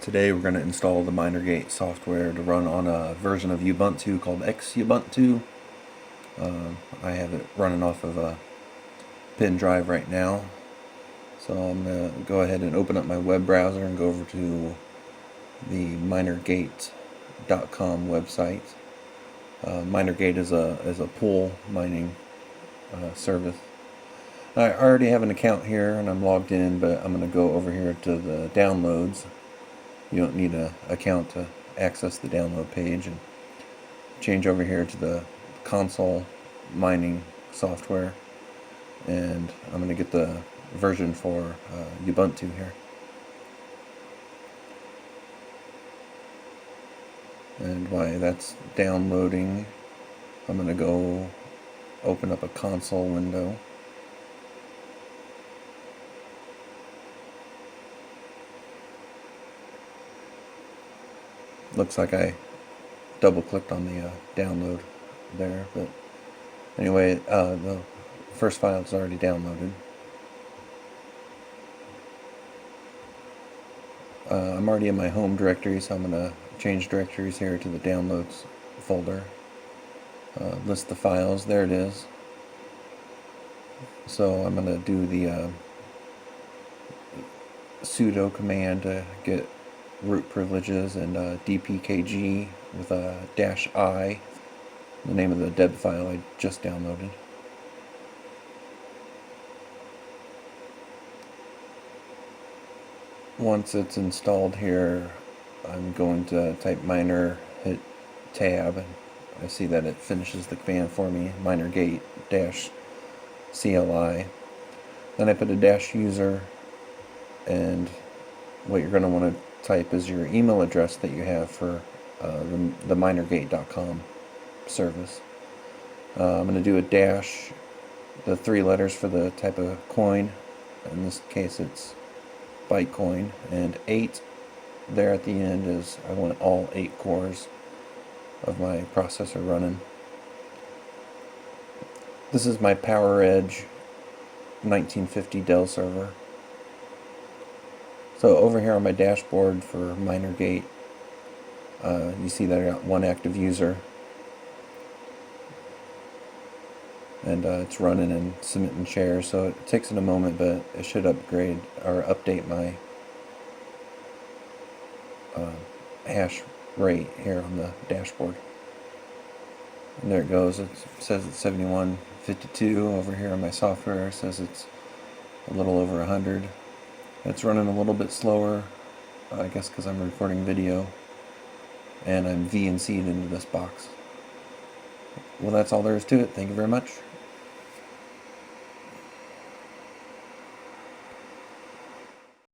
Today we're going to install the Minergate software to run on a version of Ubuntu called Xubuntu. I have it running off of a pin drive right now. So I'm going to go ahead and open up my web browser and go over to the Minergate.com website. Minergate is a pool mining service. I already have an account here and I'm logged in, but I'm going to go over here to the downloads. You don't need an account to access the download page, and change over here to the console mining software, and I'm going to get the version for Ubuntu here. And while that's downloading, I'm going to go open up a console window. Looks like I double clicked on the download there, but anyway, the first file is already downloaded. I'm already in my home directory, so I'm going to change directories here to the downloads folder. List the files. There it is. So I'm going to do the sudo command to get root privileges, and dpkg with a -i, the name of the deb file I just downloaded. Once it's installed here, I'm going to type miner, hit tab, and I see that it finishes the command for me, minergate-cli. Then I put a -user, and what you're going to want to type is your email address that you have for the Minergate.com service. I'm going to do a dash, the 3 letters for the type of coin. In this case it's Bytecoin, and 8 there at the end is I want all 8 cores of my processor running. This is my PowerEdge 1950 Dell server. So over here on my dashboard for Minergate, you see that I got 1 active user, and it's running and submitting shares, so it takes it a moment, but it should upgrade or update my hash rate here on the dashboard. And there it goes. It says it's 7152. Over here on my software it says it's a little over 100. It's running a little bit slower, I guess because I'm recording video, and I'm VNC'd into this box. Well, that's all there is to it. Thank you very much.